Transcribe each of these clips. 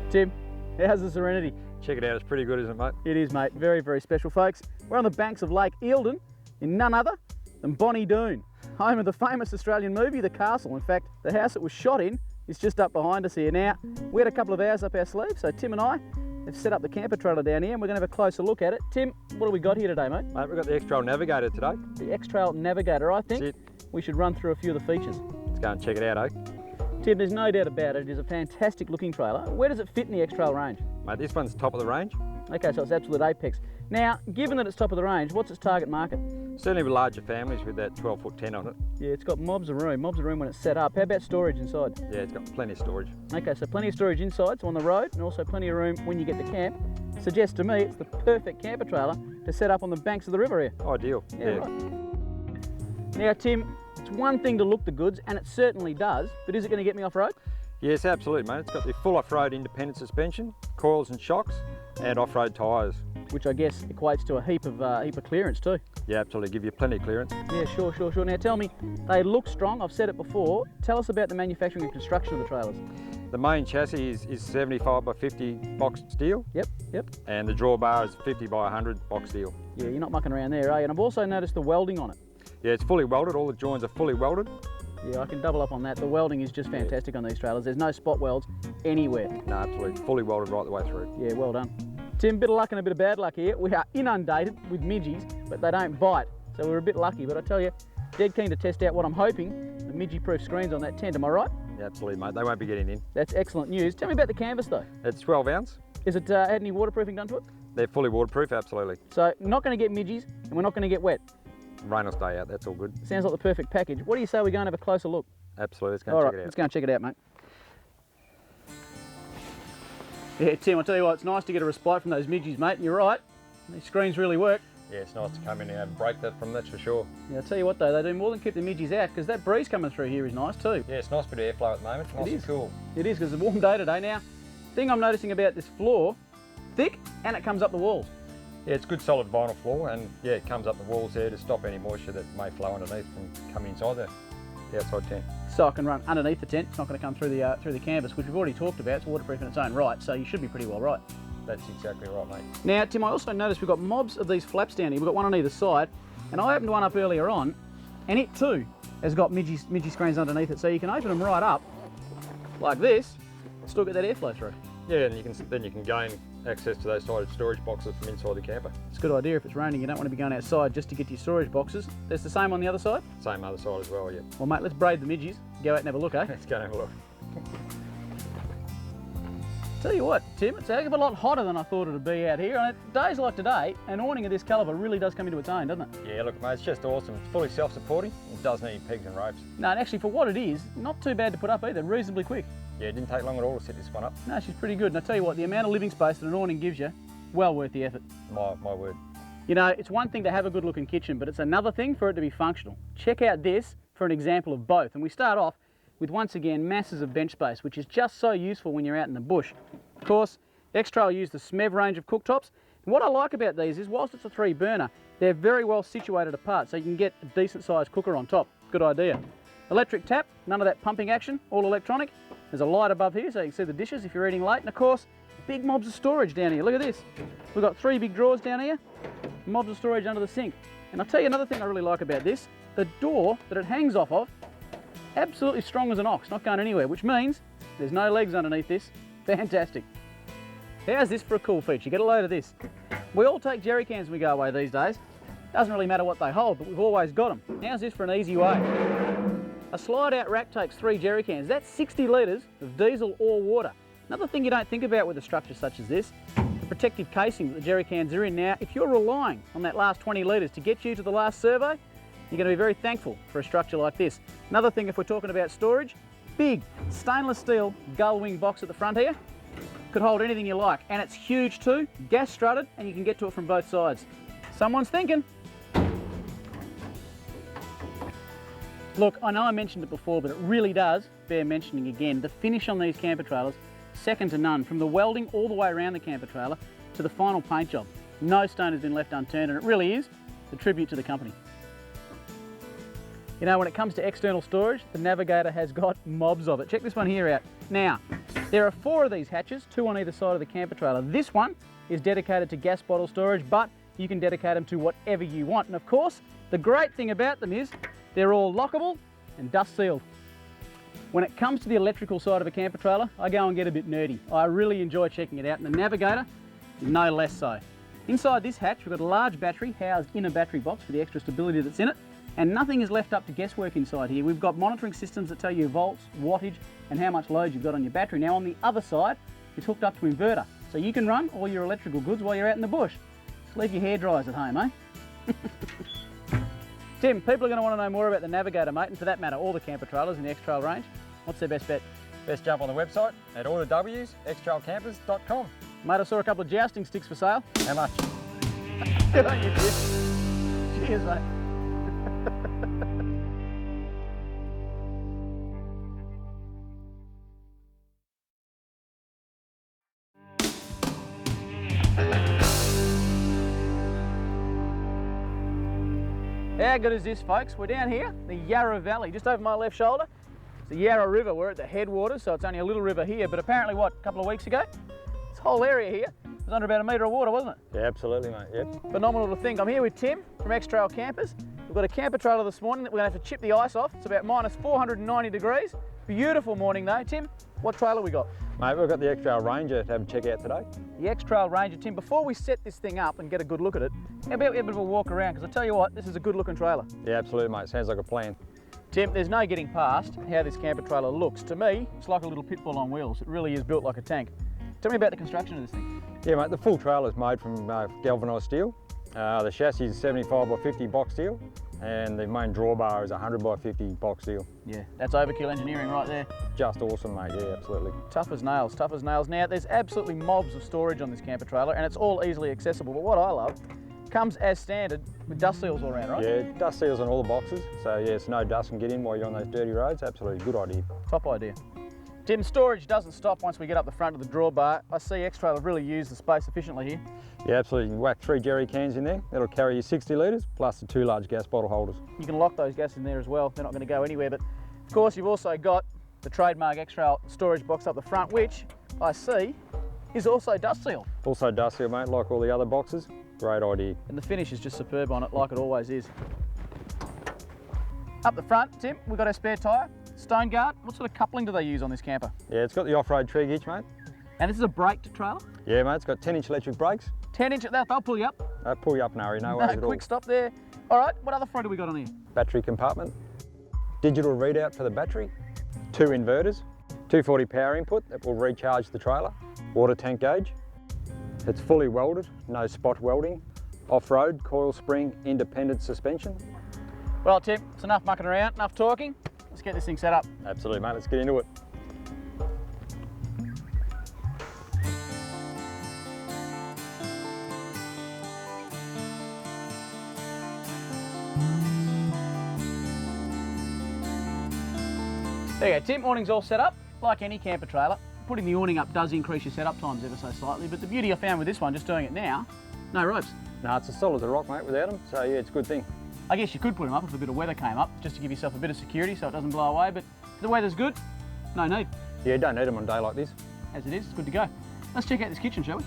Tim, how's the Serenity? Check it out, it's pretty good, isn't it, mate? It is, mate. Very, very special, folks. We're on the banks of Lake Eildon in none other than Bonnie Doon, home of the famous Australian movie, The Castle. In fact, the house it was shot in is just up behind us here. Now, we had a couple of hours up our sleeve, so Tim and I have set up the camper trailer down here and we're going to have a closer look at it. Tim, what have we got here today, mate? Mate, we've got the X-Trail Navigator today. The X-Trail Navigator. I think we should run through a few of the features. Let's go and check it out, eh? Tim, there's no doubt about it. It is a fantastic looking trailer. Where does it fit in the X-Trail range? Mate, this one's top of the range. Okay, so it's absolute apex. Now, given that it's top of the range, what's its target market? Certainly with larger families with that 12-foot tent on it. Yeah, it's got mobs of room when it's set up. How about storage inside? Yeah, it's got plenty of storage. Okay, so plenty of storage inside, so on the road, and also plenty of room when you get to camp. Suggests to me it's the perfect camper trailer to set up on the banks of the river here. Ideal. Yeah. Right. Now, Tim, it's one thing to look the goods, and it certainly does, but is it going to get me off-road? Yes, absolutely, mate. It's got the full off-road independent suspension, coils and shocks, and off-road tyres. Which I guess equates to a heap of clearance too. Yeah, absolutely. Give you plenty of clearance. Yeah, sure. Now tell me, they look strong. I've said it before. Tell us about the manufacturing and construction of the trailers. The main chassis is 75 by 50 box steel. Yep. And the drawbar is 50 by 100 box steel. Yeah, you're not mucking around there, are you? And I've also noticed the welding on it. Yeah, it's fully welded. All the joins are fully welded. Yeah, I can double up on that. The welding is just fantastic on these trailers. There's no spot welds anywhere. No, absolutely. Fully welded right the way through. Yeah, well done. Tim, bit of luck and a bit of bad luck here. We are inundated with midgies, but they don't bite. So we're a bit lucky, but I tell you, dead keen to test out what I'm hoping, the midgie-proof screens on that tent. Am I right? Yeah, absolutely, mate. They won't be getting in. That's excellent news. Tell me about the canvas though. It's 12 ounce. Is it had any waterproofing done to it? They're fully waterproof, absolutely. So not going to get midgies, and we're not going to get wet. Rain will stay out, that's all good. Sounds like the perfect package. What do you say we go and have a closer look? Absolutely, let's go and check it out. Let's go and check it out, mate. Yeah, Tim, I'll tell you what, it's nice to get a respite from those midgies, mate. You're right, these screens really work. Yeah, it's nice to come in and have a break that from, that's for sure. Yeah, I'll tell you what though, they do more than keep the midgies out, because that breeze coming through here is nice too. Yeah, it's nice bit of airflow at the moment, nice and cool. It is, because it's a warm day today. Now, thing I'm noticing about this floor, thick, and it comes up the walls. Yeah, it's good solid vinyl floor, and yeah, it comes up the walls there to stop any moisture that may flow underneath from coming inside the outside tent. So I can run underneath the tent. It's not going to come through the canvas, which we've already talked about. It's waterproof in its own right, so you should be pretty well right. That's exactly right, mate. Now, Tim, I also noticed we've got mobs of these flaps down here. We've got one on either side, and I opened one up earlier on, and it too has got midgie screens underneath it, so you can open them right up like this, still get that airflow through. Yeah, and then you can gain access to those sided storage boxes from inside the camper. It's a good idea if it's raining. You don't want to be going outside just to get to your storage boxes. There's the same on the other side? Same other side as well, yeah. Well, mate, let's braid the midgies. Go out and have a look, eh? Let's go and have a look. Tell you what, Tim, it's a heck of a lot hotter than I thought it would be out here. And days like today, an awning of this calibre really does come into its own, doesn't it? Yeah, look, mate, it's just awesome. It's fully self-supporting. It does need pegs and ropes. No, and actually, for what it is, not too bad to put up either. Reasonably quick. Yeah, it didn't take long at all to set this one up. No, she's pretty good. And I tell you what, the amount of living space that an awning gives you, well worth the effort. My word. You know, it's one thing to have a good looking kitchen, but it's another thing for it to be functional. Check out this for an example of both. And we start off with, once again, masses of bench space, which is just so useful when you're out in the bush. Of course, X-Trail use the SMEV range of cooktops. And what I like about these is, whilst it's a 3-burner, they're very well situated apart, so you can get a decent sized cooker on top. Good idea. Electric tap, none of that pumping action, all electronic. There's a light above here so you can see the dishes if you're eating late. And of course, big mobs of storage down here. Look at this. We've got 3 big drawers down here, mobs of storage under the sink. And I'll tell you another thing I really like about this, the door that it hangs off of, absolutely strong as an ox, not going anywhere, which means there's no legs underneath this. Fantastic. How's this for a cool feature? Get a load of this. We all take jerry cans when we go away these days. Doesn't really matter what they hold, but we've always got them. How's this for an easy way? A slide-out rack takes 3 jerry cans. That's 60 litres of diesel or water. Another thing you don't think about with a structure such as this, the protective casing that the jerry cans are in. Now, if you're relying on that last 20 litres to get you to the last survey, you're going to be very thankful for a structure like this. Another thing, if we're talking about storage, big stainless steel gull wing box at the front here. Could hold anything you like, and it's huge too, gas strutted, and you can get to it from both sides. Someone's thinking. Look, I know I mentioned it before, but it really does bear mentioning again. The finish on these camper trailers, second to none. From the welding all the way around the camper trailer to the final paint job. No stone has been left unturned, and it really is a tribute to the company. You know, when it comes to external storage, the Navigator has got mobs of it. Check this one here out. Now, There are 4 of these hatches, 2 on either side of the camper trailer. This one is dedicated to gas bottle storage, but you can dedicate them to whatever you want. And of course, the great thing about them is they're all lockable and dust sealed. When it comes to the electrical side of a camper trailer, I go and get a bit nerdy. I really enjoy checking it out, and the Navigator is no less so. Inside this hatch, we've got a large battery housed in a battery box for the extra stability that's in it, and nothing is left up to guesswork inside here. We've got monitoring systems that tell you volts, wattage, and how much load you've got on your battery. Now on the other side, it's hooked up to inverter, so you can run all your electrical goods while you're out in the bush. Just leave your hair dryers at home, eh? Tim, people are going to want to know more about the Navigator, mate, and for that matter, all the camper trailers in the X-Trail range. What's their best bet? Best jump on the website at allthews.xtrailcampers.com. Mate, I saw a couple of jousting sticks for sale. How much? Good on you, Tim. Cheers, mate. How good is this, folks? We're down here, the Yarra Valley, just over my left shoulder. It's the Yarra River. We're at the headwaters, so it's only a little river here, but apparently, what, a couple of weeks ago, this whole area here was under about a metre of water, wasn't it? Yeah, absolutely, mate, yep. Phenomenal to think. I'm here with Tim from X-Trail Campers. We've got a camper trailer this morning that we're going to have to chip the ice off. It's about minus 490 degrees. Beautiful morning though. Tim, what trailer we got? Mate, we've got the X-Trail Ranger to have a check out today. The X-Trail Ranger. Tim, before we set this thing up and get a good look at it, how about we have a bit of a walk around? Because I tell you what, this is a good looking trailer. Yeah, absolutely, mate. Sounds like a plan. Tim, there's no getting past how this camper trailer looks. To me, it's like a little pit bull on wheels. It really is built like a tank. Tell me about the construction of this thing. Yeah, mate, the full trailer is made from galvanised steel. The chassis is 75 by 50 box steel, and the main drawbar is 100 by 50 box steel. Yeah, that's overkill engineering right there. Just awesome, mate, yeah, absolutely. Tough as nails, tough as nails. Now, there's absolutely mobs of storage on this camper trailer, and it's all easily accessible, but what I love, comes as standard with dust seals all around, right? Yeah, dust seals on all the boxes, so yeah, so no dust can get in while you're on those dirty roads. Absolutely, good idea. Top idea. Tim, storage doesn't stop once we get up the front of the drawbar. I see X-Trail have really used the space efficiently here. Yeah, absolutely. You can whack 3 jerry cans in there. That'll carry you 60 litres, plus the 2 large gas bottle holders. You can lock those gas in there as well. They're not going to go anywhere, but of course you've also got the trademark X-Trail storage box up the front, which I see is also dust sealed. Also dust seal, mate, like all the other boxes. Great idea. And the finish is just superb on it, like it always is. Up the front, Tim, we've got our spare tyre. Stone Guard, what sort of coupling do they use on this camper? Yeah, it's got the off-road tree hitch, mate. And this is a braked trailer? Yeah, mate, it's got 10-inch electric brakes. 10-inch, they'll pull you up. They'll pull you up in a hurry, no worries at all. Quick stop there. All right, what other front do we got on here? Battery compartment, digital readout for the battery, 2 inverters, 240 power input that will recharge the trailer, water tank gauge. It's fully welded, no spot welding, off-road, coil spring, independent suspension. Well, Tim, it's enough mucking around, enough talking. Let's get this thing set up. Absolutely, mate, let's get into it. There you go, Tim, awning's all set up. Like any camper trailer, putting the awning up does increase your setup times ever so slightly, but the beauty I found with this one, just doing it now, no ropes. No, it's as solid as a rock, mate, without them, so yeah, it's a good thing. I guess you could put them up if a bit of weather came up, just to give yourself a bit of security so it doesn't blow away, but if the weather's good, no need. Yeah, you don't need them on a day like this. As it is, it's good to go. Let's check out this kitchen, shall we?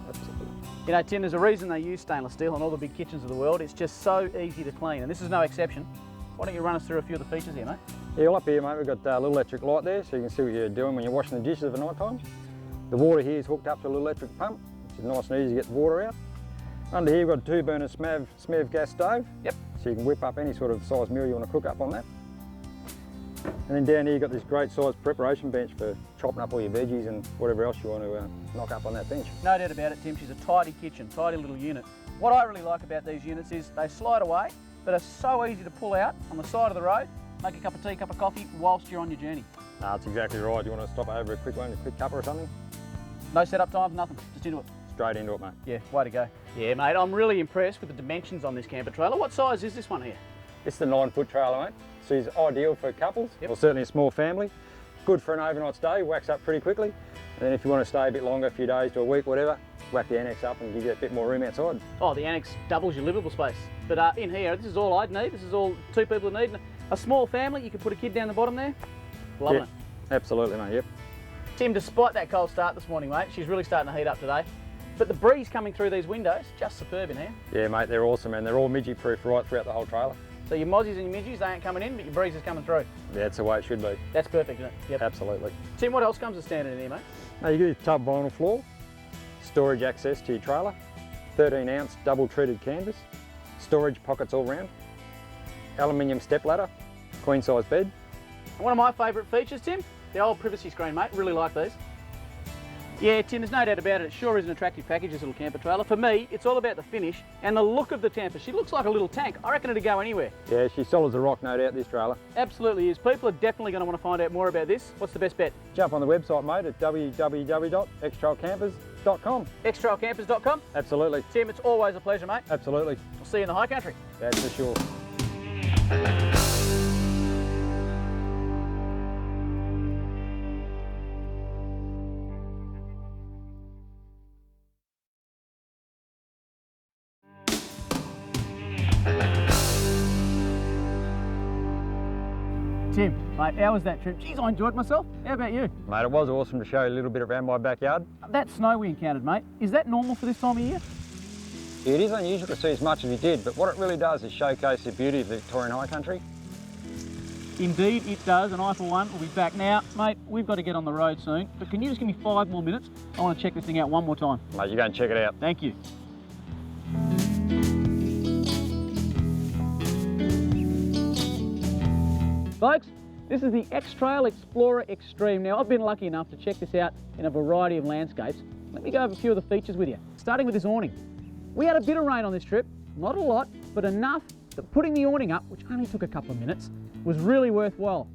Absolutely. You know, Tim, there's a reason they use stainless steel on all the big kitchens of the world. It's just so easy to clean, and this is no exception. Why don't you run us through a few of the features here, mate? Yeah, well, up here, mate, we've got a little electric light there, so you can see what you're doing when you're washing the dishes at night time. The water here is hooked up to a little electric pump, which is nice and easy to get the water out. Under here, we've got a 2-burner SMEV gas stove. Yep. So you can whip up any sort of size meal you want to cook up on that. And then down here, you've got this great size preparation bench for chopping up all your veggies and whatever else you want to knock up on that bench. No doubt about it, Tim. She's a tidy kitchen, tidy little unit. What I really like about these units is they slide away, but are so easy to pull out on the side of the road, make a cup of tea, cup of coffee whilst you're on your journey. No, that's exactly right. You want to stop over a quick one, a quick cuppa or something? No setup times, nothing, just into it. Straight into it, mate. Yeah, way to go. Yeah, mate, I'm really impressed with the dimensions on this camper trailer. What size is this one here? It's the 9-foot trailer, mate. So it's ideal for couples, Yep. or certainly a small family. Good for an overnight stay, whacks up pretty quickly. And then if you want to stay a bit longer, a few days to a week, whatever, whack the annex up and give you a bit more room outside. Oh, the annex doubles your livable space. But in here, this is all I'd need. This is all 2 people need. A small family, you could put a kid down the bottom there. Loving it. Absolutely, mate, yep. Tim, despite that cold start this morning, mate, she's really starting to heat up today. But the breeze coming through these windows, just superb in here. Yeah, mate, they're awesome, and they're all midgie proof right throughout the whole trailer. So your mozzies and your midgies, they ain't coming in, but your breeze is coming through. Yeah, that's the way it should be. That's perfect, isn't it? Yep. Absolutely. Tim, what else comes as standard in here, mate? Now you get your tub vinyl floor, storage access to your trailer, 13-ounce double treated canvas, storage pockets all round, aluminium step ladder, queen size bed. One of my favourite features, Tim, the old privacy screen, mate. Really like these. Yeah, Tim, there's no doubt about it. It sure is an attractive package, this little camper trailer. For me, it's all about the finish and the look of the Tampa. She looks like a little tank. I reckon it'd go anywhere. Yeah, she's solid as a rock, no doubt, this trailer. Absolutely is. People are definitely going to want to find out more about this. What's the best bet? Jump on the website, mate, at www.xtrailcampers.com. xtrailcampers.com. Absolutely. Tim, it's always a pleasure, mate. Absolutely. I'll see you in the high country. That's for sure. Tim, mate, how was that trip? Geez, I enjoyed myself. How about you? Mate, it was awesome to show you a little bit around my backyard. That snow we encountered, mate, is that normal for this time of year? It is unusual to see as much as you did, but what it really does is showcase the beauty of the Victorian High Country. Indeed it does, and I for one will be back. Now, mate, we've got to get on the road soon, but can you just give me 5 more minutes? I want to check this thing out one more time. Mate, you go and check it out. Thank you. Folks, this is the X-Trail Explorer Extreme. Now, I've been lucky enough to check this out in a variety of landscapes. Let me go over a few of the features with you, starting with this awning. We had a bit of rain on this trip, not a lot, but enough that putting the awning up, which only took a couple of minutes, was really worthwhile.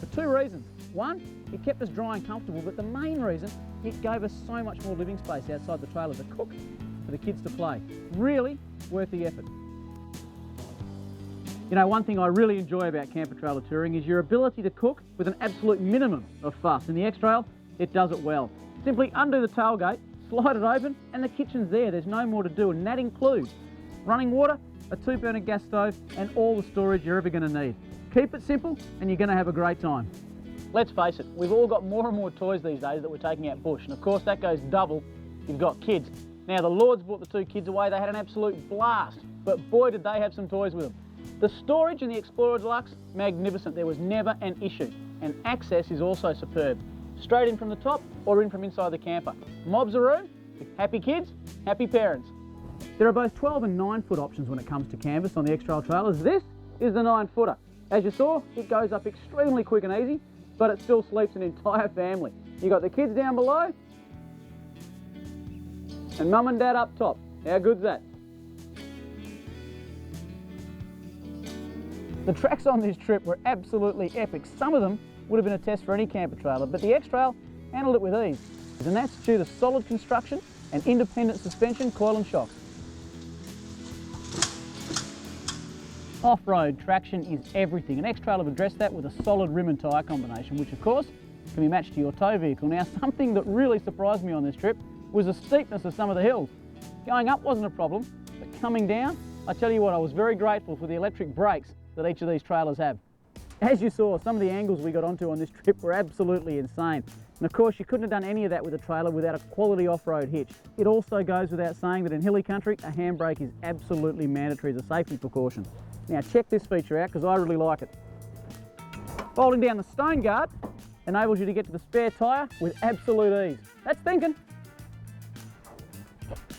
For 2 reasons. One, it kept us dry and comfortable, but the main reason, it gave us so much more living space outside the trailer to cook, for the kids to play. Really worth the effort. You know, one thing I really enjoy about camper trailer touring is your ability to cook with an absolute minimum of fuss. In the X-Trail, it does it well. Simply undo the tailgate, slide it open, and the kitchen's there. There's no more to do, and that includes running water, a 2-burner gas stove, and all the storage you're ever going to need. Keep it simple, and you're going to have a great time. Let's face it, we've all got more and more toys these days that we're taking out bush, and of course that goes double if you've got kids. Now, the Lords brought the 2 kids away. They had an absolute blast, but boy did they have some toys with them. The storage in the Explorer Deluxe, magnificent. There was never an issue. And access is also superb. Straight in from the top or in from inside the camper. Mobs a room with happy kids, happy parents. There are both 12 and 9-foot options when it comes to canvas on the X-Trail trailers. This is the 9-footer. As you saw, it goes up extremely quick and easy, but it still sleeps an entire family. You got the kids down below and mum and dad up top. How good's that? The tracks on this trip were absolutely epic. Some of them would have been a test for any camper trailer, but the X-Trail handled it with ease. And that's due to solid construction and independent suspension, coil and shocks. Off-road traction is everything, and X-Trail have addressed that with a solid rim and tyre combination, which of course can be matched to your tow vehicle. Now, something that really surprised me on this trip was the steepness of some of the hills. Going up wasn't a problem, but coming down, I tell you what, I was very grateful for the electric brakes that each of these trailers have. As you saw, some of the angles we got onto on this trip were absolutely insane. And of course, you couldn't have done any of that with a trailer without a quality off-road hitch. It also goes without saying that in hilly country, a handbrake is absolutely mandatory as a safety precaution. Now check this feature out because I really like it. Folding down the stone guard enables you to get to the spare tyre with absolute ease. That's thinking.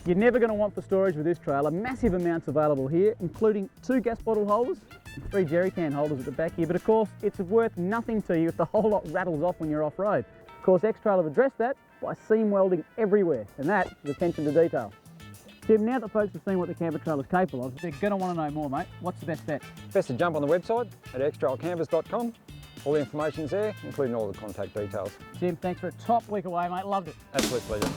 You're never going to want for storage with this trailer. Massive amounts available here, including 2 gas bottle holders and 3 jerry can holders at the back here. But of course, it's worth nothing to you if the whole lot rattles off when you're off-road. Of course, X-Trail have addressed that by seam welding everywhere, and that is attention to detail. Tim, now that folks have seen what the camper trailer is capable of, they're going to want to know more, mate. What's the best bet? Best to jump on the website at xtrailcampers.com. All the information's there, including all the contact details. Tim, thanks for a top week away, mate. Loved it. Absolute pleasure.